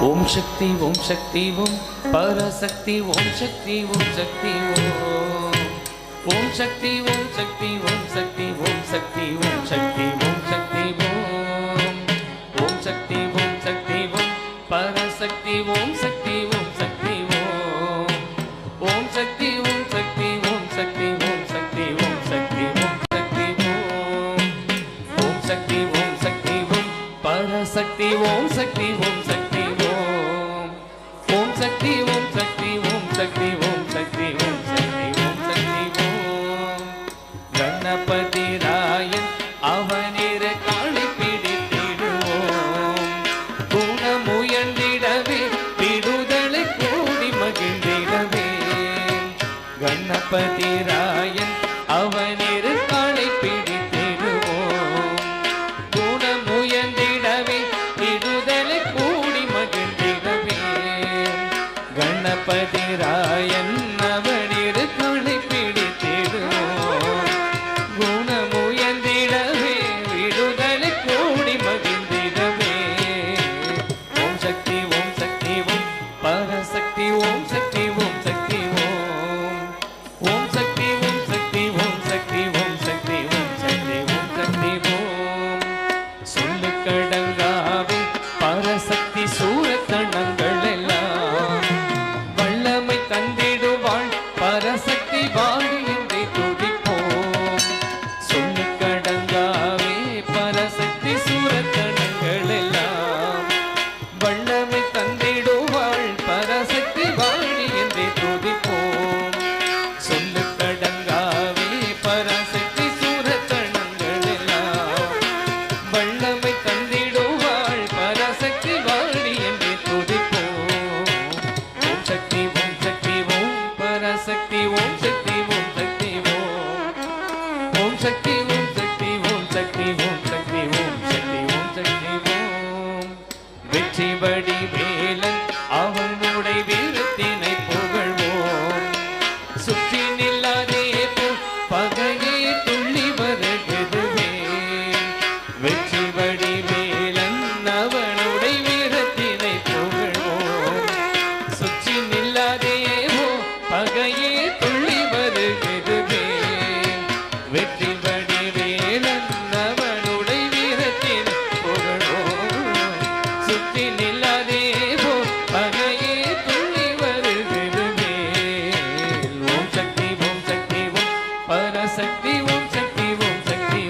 ओम शक्ति ओम शक्ति ओम पराशक्ति ओम शक्ति ओम शक्ति ओम शक्ति ओम शक्ति ओम शक्ति ओम शक्ति ओम शक्ति ओम शक्ति ओम शक्ति ओम शक्ति ओम पराशक्ति ओम शक्ति ओम शक्ति ओम शक्ति ओम शक्ति ओम शक्ति ओम शक्ति ओम शक्ति ओम शक्ति ओम शक्ति ओम शक्ति ओम पराशक्ति ओम शक्ति ओम शक्ति ओम शक्ति ओम शक्ति ओम शक्ति ओम शक्ति ओम शक्ति ओम शक्ति ओम गणपति रायन அவனிர காளி பிடித்திடுவோம் குணமுயர்ந்திடவே விடுதலை கூடி மகிழ்ந்திடவே கணபதி ராயன் அவனிர காளி பிடித்திடுவோம் குணமுயர்ந்திடவே விடுதலை கூடி மகிழ்ந்திடவே गणपति रायन அவனிர காளி பிடித்திடுவோம் குணமுயர்ந்திடவே விடுதலை கூடி மகிழ்ந்திடவே ஓம் சக்தி ஓம் சக்தி ஓம் பராசக்தி ஓம் சக்தி ஓம் சக்தி ஓம் சக்தி ஓம் சக்தி ஓம் சக்தி ஓம் சக்தி ஓம் சக்தி ஓம் சக்தி ஓம் சொல்லு கடங்காவே பராசக்தி சூரத்தனங்கள் எல்லாம் வல்லமை தந்திடுவாள் பராசக்தி வாழி என்றே துதிப்போம் சொல்லு கடங்காவே பராசக்தி சூரத்தனங்கள் எல்லாம் வல்லமை தந்திடுவாள் பராசக்தி வாழி என்றே துதிப்போம் சொல்லு கடங்காவே பராசக்தி சூரத்தனங்கள் எல்லாம் வல்லமை தந்திடுவாள் பராசக்தி வாழி என்றே துதிப்போம் ஓம் சக்தி ஓம் சக்தி ஓம் பராசக்தி ஓம் சக்தி ஓம் சக்தி ஓம் சக்தி ஓம் சக்தி ஓம் சக்தி ஓம் சக்தி ஓம் சக்தி ஓம் சக்தி ஓம் வெற்றி வடி வேலன் அவனுடைய வீரத்தினை புகழ்வோம் சுற்றி நில்லாதே போல் பகையே துள்ளி வருகிறதுவே வெற்றி வடி வேலன் அவனுடைய வீரத்தினை புகழ்வோம் சுற்றி நில்லாதே போல் பகையே துள்ளி வருகிறதுவே வெற்றி வடி வேலன் அவனுடைய வீரத்தினை புகழ்வோம் சுற்றி நில்லாதே போல் பகையே துள்ளி வருகிறதுவே ஓம் சக்தி ஓம் சக்தி ஓம் பராசக்தி ஓம் சக்தி ஓம் சக்தி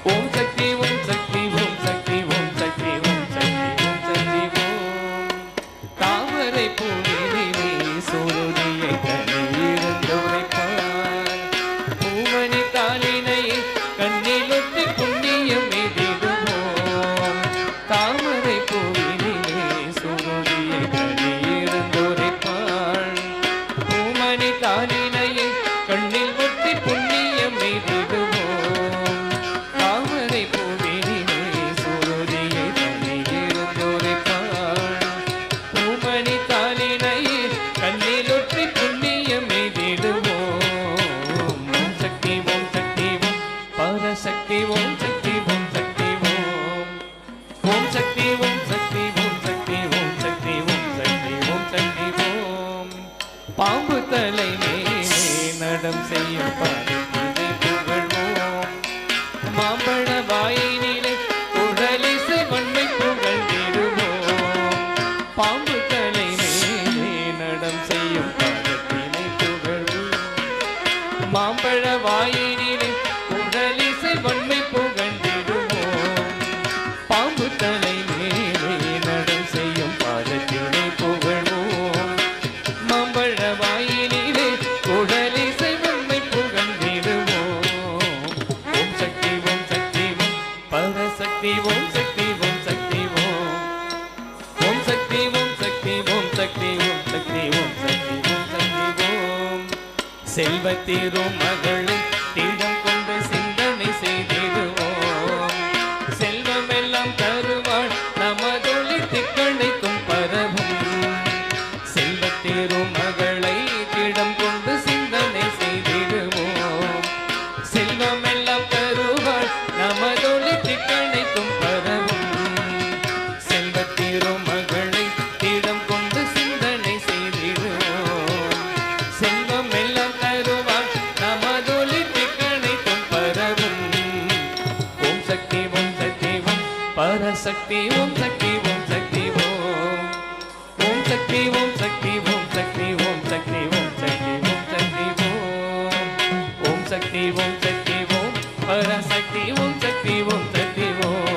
ஓம் சக்தி ஓம் சக்தி ஓம் சக்தி ஓம் சக்தி ஓம் சக்தி ஓம் சக்தி ஓம் தாமரை பூவிலே சூரியனை தனியிருந்துரைப்பார் பூமணி தாளினை கண்ணிலொட்டி புண்ணியம் எதிடுவோம் தாமரை பூவிலே சூரியனை தனியிருந்துரைப்பார் பூமணி தாளினை கண்ணில் ஒட்டி புண்ணியம் எதிடுவோம் தாமரை பூவிலே சூரியனை தனியிருந்துரைப்பார் பூமணி தாளினை கண்ணிலொற்றி புண்ணியம் எதிடுவோம் ஓம் சக்தி ஓம் சக்தி ஓம் பராசக்தி ஓம் சக்தி ஓம் சக்தி ஓம் சக்தி ஓம் சக்தி ஓம் சக்தி ஓம் சக்தி ஓம் சக்தி ஓம் சக்தி ஓம் பாம்பு தலை மேலே நடம் செய்யும் பரிதினை புகழ்வோம் மாம்பழ வாயினிலே உடலிசை வன்மை புகழ்ந்திடுவோம் பாம்பு தலை மேலே நடம் செய்யும் பரிதினை புகழ்வோம் மாம்பழ வாயினிலே உடலிசை வன்மை புகழ்ந்திடுவோம் பாம்பு தலை மேலே நடம் செய்யும் பாதத்தினை புகழ்வோம் மாம்பழ வாயினிலே உடலிசை வன்மை புகழ்ந்திடுவோம் ஓம் சக்தி ஓம் சக்தி ஓம் பராசக்தி ஓம் சக்தி ஓம் சக்தி ஓம் சக்தி ஓம் சக்தி ஓம் சக்தி ஓம் சக்தி ஓம் சக்தி ஓம் சக்தி ஓம் செல்வத்தீரும் மகளை திடம் கொண்டு சிந்தனை செய்திடுவோம் செல்வமெல்லாம் தருவாள் நமதொளி திக்கணைக்கும் பரவும் செல்வத்தீரும் மகளை திடம் கொண்டு சிந்தனை செய்திடுவோம் செல்வமெல்லாம் தருவாள் நமதொளி திக்கணை பராசக்தி ஓம் சக்தி ஓம் சக்தி ஓம் ஓம் சக்தி ஓம் சக்தி ஓம் சக்தி ஓம் சக்தி ஓம் சக்தி ஓம் சக்தி ஓம் ஓம் சக்தி ஓம் சக்தி ஓம் பராசக்தி ஓம் சக்தி ஓம் சக்தி ஓம்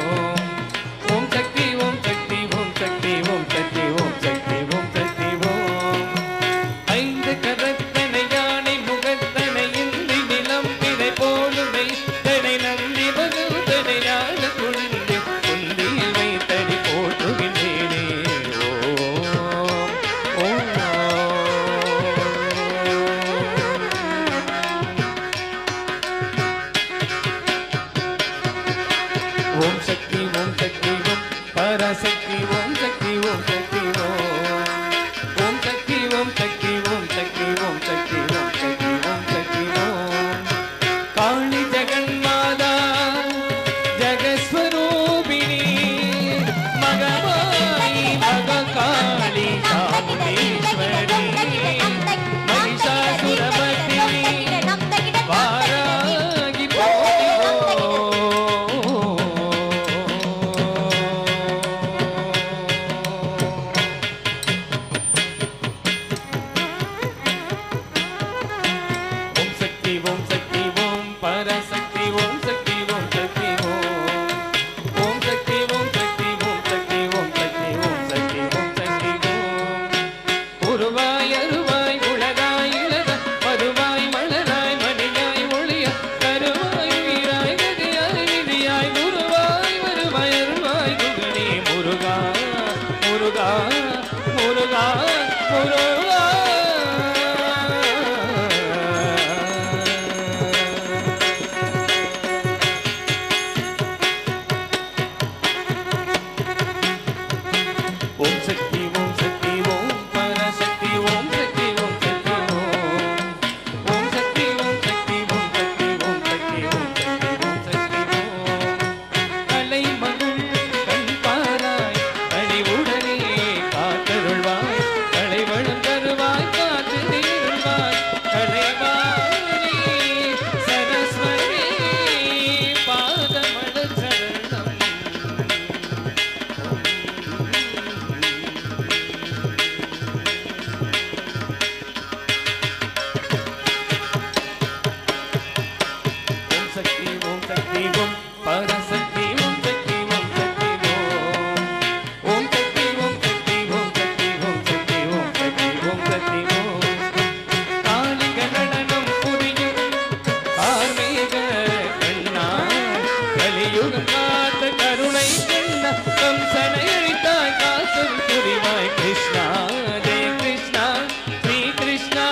ஓம் சக்தி ஓம் சக்தி ஓம் சக்தி ஓம் சக்தி ஓம் சக்தி ஓம் சக்தி ஓம் ஐந்து கரத்தனை யானை முகத்தனை இந்தி நிலம் பிறை போலுமை தனை நந்தி பகவதனை ஞான குழந்தை குந்தியில் வைத்தடி போற்றுகின்றேனே ஓம் ஓம் சக்தி ஓம் சக்தி ஓம் பராசக்தி ஓம் சக்தி ஓம் சக்தி ஓம் சக்தி ஓம் சக்தி ஓம் சக்தி ஓம் சக்தி ஓம் சக்தி ஓம் சக்தி ஓம் காளி ஜெகன்மாதா ஜெகஸ்வரூபிணி மகமாயி மககாளி சாமுண்டீஸ்வரி மகிஷாசுரமர்தினி வாராகி ஓம் சக்தி ஓம் பராசக்தி ஓம் சக்தி ஓம் சக்தி ஓம் சக்தி ஓம் சக்தி ஓம் சக்தி ஓம் சக்தி ஓம் சக்தி ஓம் சக்தி ஓம் உருவாய் அருவாய் உலகாய் இலத மறுவாய் மலராய் மணியாய் ஒளிய கருவாய் வீராய் கதியாய் விதியாய் முருவாய் வருவாய் அருவாய் குகனே முருகா முருகா முருகா முருகா ஓம் சக்தி ஓம் சக்தி ஓம் பராசக்தி ஓம் சக்தி ஓம் சக்தி ஓம் சக்தி ஓம் சக்தி ஓம் சக்தி ஓம் சக்தி ஓம் சக்தி ஓம் சக்தி ஓம் கலை மகள் கண் பாராய் அழிவுடனே காத்தருள்வாய் கலைவளம் தருவாய் காத்து நீருள்வாய் கலைவாணி சரஸ்வதி பாதமட சரணம் ஓம் சக்தி ஓம் சக்தி ஓம் பராசக்தி ஓம் சக்தி ஓம் சக்தி ஓம் சக்தி ஓம் சக்தி ஓம் சக்தி ஓம் சக்தி ஓம் சக்தி ஓம் சக்தி ஓம் காளிக நடனம் புரியும் கார்மேக கண்ணா கலியுகம் காத்த கருணை கண்ணா கம்சனை அழித்தாய் காத்தல் புரிவாய் கிருஷ்ணா ஜெய கிருஷ்ணா ஸ்ரீ கிருஷ்ணா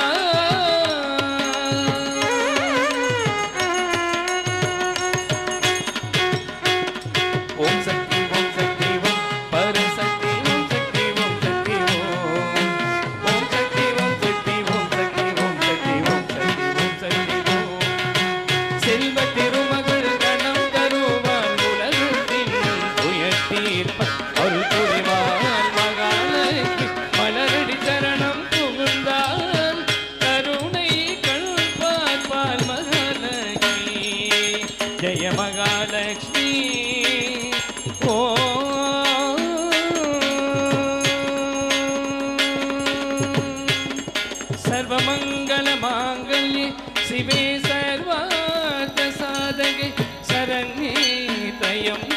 ஓம் சக்தி ஓம் சக்தி ஓம் பராசக்தி ஓம் சக்தி ஓம் சக்தி ஓம் சக்தி ஓம் சக்தி ஓம் சக்தி ஓம் சக்தி ஓம் சக்தி ஓம் சக்தி ஓம் செல்வ திருமகள் கணம் தருவான் உலகத்தின் துயர்த்தீர்ப்பான் அருள் புரிவான் மகாலட்சுமி மலரடி சரணம் புகுந்தான் கருணை கண் பார்ப்பால் மகாலட்சுமி ஜெய மகாலட்சுமி सर्वमंगल मांगल्ये शिवे सर्वार्थ साधके शरण्ये त्र्यंबके